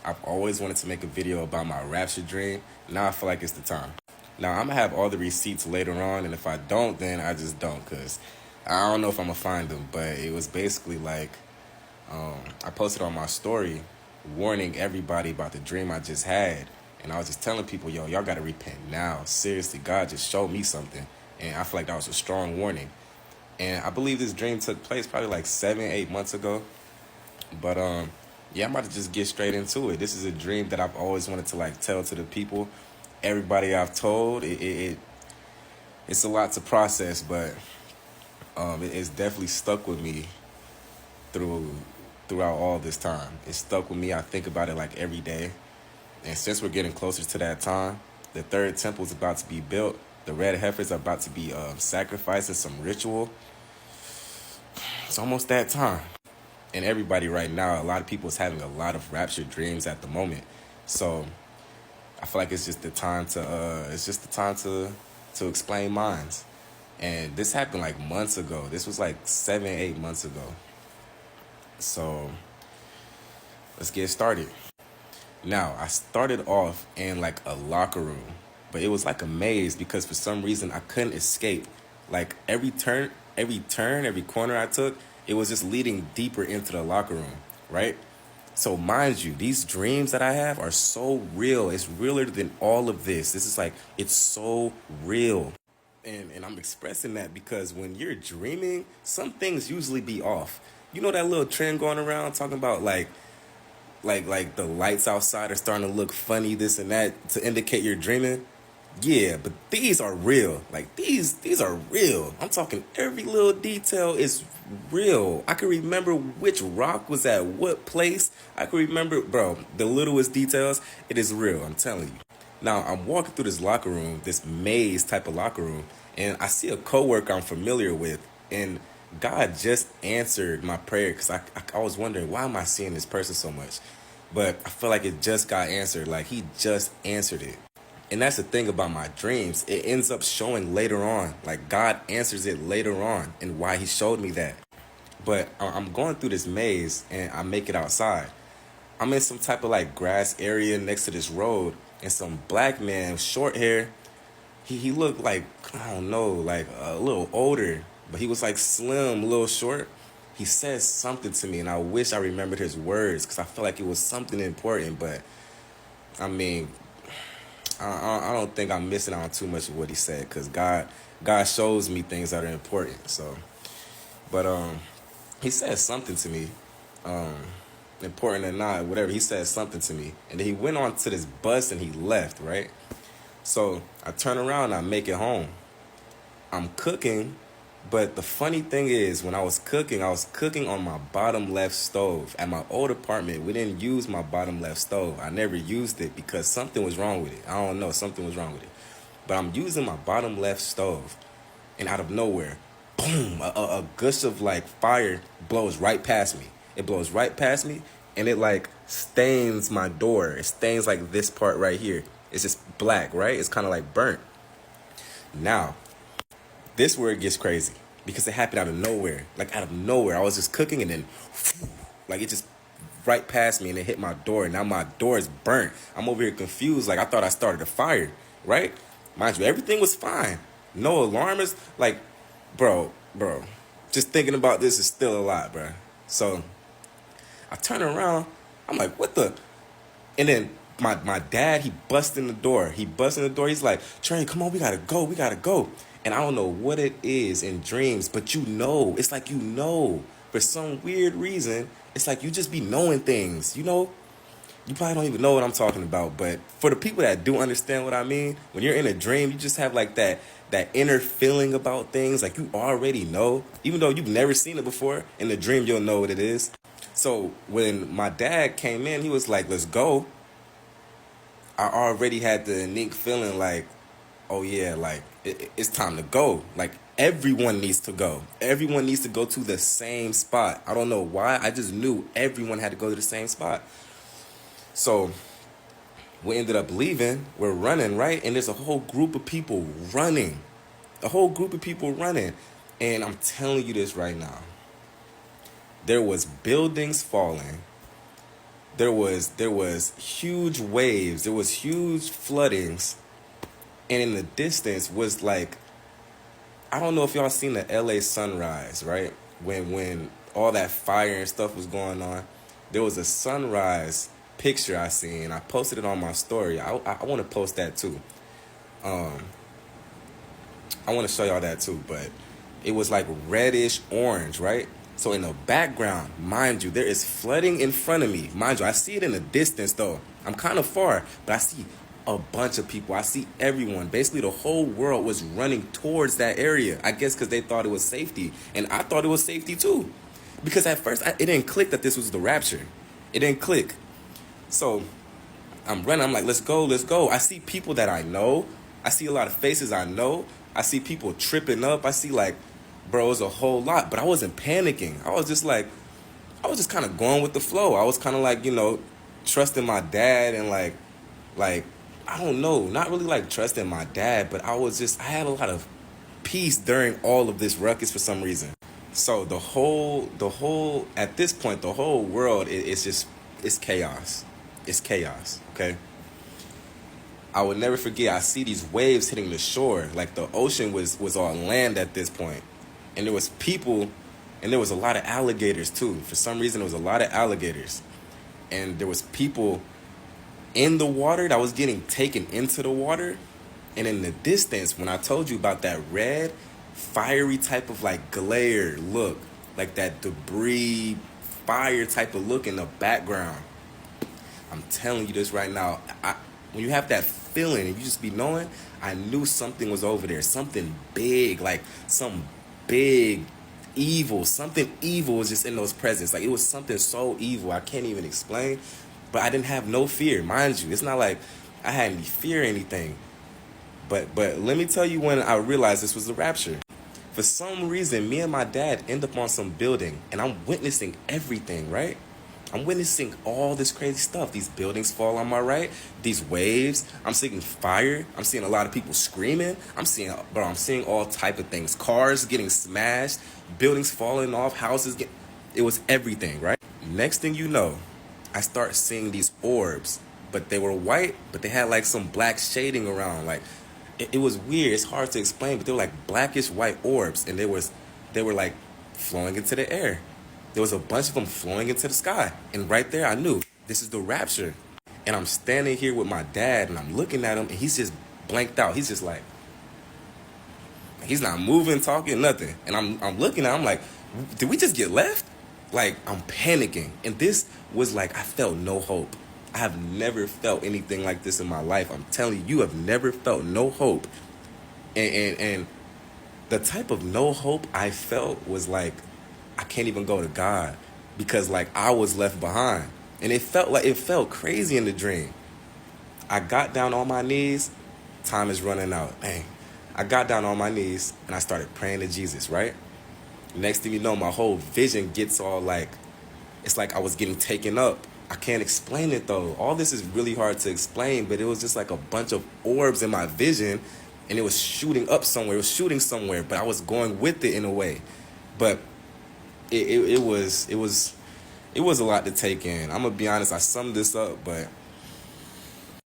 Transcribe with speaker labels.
Speaker 1: I've always wanted to make a video about my Rapture dream. Now I feel like it's the time. Now I'm gonna have all the receipts later on, and if I don't, then I just don't, cause I don't know if I'm gonna find them. But it was basically like I posted on my story warning everybody about the dream I just had, and I was just telling people, yo, y'all gotta repent now. Seriously, God just showed me something, and I feel like that was a strong warning. And I believe this dream took place probably like 7-8 months ago. But yeah, I'm about to just get straight into it. This is a dream that I've always wanted to like tell to the people. Everybody I've told, it's a lot to process, but it's definitely stuck with me throughout all this time. It's stuck with me. I think about it like every day. And since we're getting closer to that time, the third temple is about to be built. The red heifers are about to be sacrificed in some ritual. It's almost that time. And everybody right now, a lot of people is having a lot of rapture dreams at the moment. So I feel like it's just the time to explain minds. And this happened like months ago. This was like 7-8 months ago. So let's get started. Now, I started off in like a locker room, but it was like a maze because for some reason I couldn't escape. Like every corner I took, it was just leading deeper into the locker room, right? So mind you, these dreams that I have are so real. It's realer than all of this. This is like, it's so real. And I'm expressing that because when you're dreaming, some things usually be off. You know that little trend going around talking about like the lights outside are starting to look funny, this and that, to indicate you're dreaming? Yeah, but these are real. Like these are real. I'm talking every little detail is real. I can remember which rock was at what place. I can remember, bro, the littlest details. It is real, I'm telling you. Now, I'm walking through this locker room, this maze type of locker room, and I see a coworker I'm familiar with, and God just answered my prayer because I was wondering, why am I seeing this person so much? But I feel like it just got answered. Like he just answered it. And that's the thing about my dreams. It ends up showing later on. Like God answers it later on and why he showed me that. But I'm going through this maze and I make it outside. I'm in some type of like grass area next to this road, and some black man, short hair, he looked like, I don't know, like a little older, but he was like slim, a little short. He said something to me, and I wish I remembered his words because I felt like it was something important. But I mean, I don't think I'm missing out on too much of what he said because God shows me things that are important. So, but he said something to me, important or not, whatever. He said something to me, and then he went on to this bus and he left. Right. So I turn around and I make it home. I'm cooking. But the funny thing is, when I was cooking on my bottom left stove. At my old apartment, we didn't use my bottom left stove. I never used it because something was wrong with it. I don't know, something was wrong with it. But I'm using my bottom left stove, and out of nowhere, boom, a gush of like fire blows right past me. It blows right past me, and it like stains my door. It stains like this part right here. It's just black, right? It's kind of like burnt. Now, this where it gets crazy because it happened out of nowhere. Like out of nowhere. I was just cooking and then like it just right past me and it hit my door. And now my door is burnt. I'm over here confused. Like I thought I started a fire, right? Mind you, everything was fine. No alarmers. Like, bro, just thinking about this is still a lot, bro. So I turn around. I'm like, what the? And then my dad, he busts in the door. He's like, Trey, come on, we gotta go. And I don't know what it is in dreams, but you know, it's like you know, for some weird reason, it's like you just be knowing things, you know? You probably don't even know what I'm talking about, but for the people that do understand what I mean, when you're in a dream, you just have like that inner feeling about things, like you already know, even though you've never seen it before, in the dream you'll know what it is. So when my dad came in, he was like, let's go. I already had the unique feeling like, oh yeah, like it's time to go. Like everyone needs to go. Everyone needs to go to the same spot. I don't know why. I just knew everyone had to go to the same spot. So we ended up leaving. We're running, right? And there's a whole group of people running. And I'm telling you this right now. There was buildings falling. there was huge waves, there was huge floodings, and in the distance was like, I don't know if y'all seen the LA sunrise, right? When all that fire and stuff was going on, there was a sunrise picture I seen. I posted it on my story. I want to post that too. Um, I want to show y'all that too, but it was like reddish orange, right? So in the background, mind you, there is flooding in front of me. Mind you, I see it in the distance though. I'm kind of far, but I see a bunch of people. I see everyone. Basically, the whole world was running towards that area. I guess because they thought it was safety. And I thought it was safety too. Because at first, it didn't click that this was the rapture. It didn't click. So I'm running. I'm like, let's go, let's go. I see people that I know. I see a lot of faces I know. I see people tripping up. I see like, bro, it's a whole lot. But I wasn't panicking. I was just kind of going with the flow. I was kind of like, trusting my dad and like, I don't know, not really like trusting my dad, but I had a lot of peace during all of this ruckus for some reason. So at this point, the whole world, it's chaos. It's chaos, okay? I would never forget, I see these waves hitting the shore. Like the ocean was on land at this point. And there was people, and there was a lot of alligators too. For some reason, there was a lot of alligators. And there was people in the water that was getting taken into the water. And in the distance, when I told you about that red, fiery type of like glare look, like that debris, fire type of look in the background, I'm telling you this right now. When you have that feeling and you just be knowing, I knew something was over there. Something big, like some big evil. Something evil was just in those presents. Like it was something so evil I can't even explain. But I didn't have no fear, mind you. It's not like I had any fear or anything. But let me tell you when I realized this was the rapture. For some reason, me and my dad end up on some building, and I'm witnessing everything, right? I'm witnessing all this crazy stuff. These buildings fall on my right, these waves. I'm seeing fire. I'm seeing a lot of people screaming. I'm seeing all type of things. Cars getting smashed, buildings falling off, it was everything, right? Next thing you know, I start seeing these orbs, but they were white, but they had like some black shading around. Like it was weird. It's hard to explain, but they were like blackish white orbs, and they were like flowing into the air. There was a bunch of them flowing into the sky, and right there I knew this is the rapture. And I'm standing here with my dad, and I'm looking at him, and he's just blanked out. He's just like, he's not moving, talking, nothing. And I'm looking at him like, did we just get left? Like, I'm panicking. And this was like, I felt no hope. I have never felt anything like this in my life. I'm telling you, you have never felt no hope. And the type of no hope I felt was like, I can't even go to God because like I was left behind. And it felt crazy in the dream. I got down on my knees. Time is running out. Dang. I got down on my knees and I started praying to Jesus, right? Next thing you know, my whole vision gets all like, it's like I was getting taken up. I can't explain it though. All this is really hard to explain, but it was just like a bunch of orbs in my vision, and it was shooting up somewhere. It was shooting somewhere, but I was going with it in a way. But it was a lot to take in. I'm gonna be honest, I summed this up, but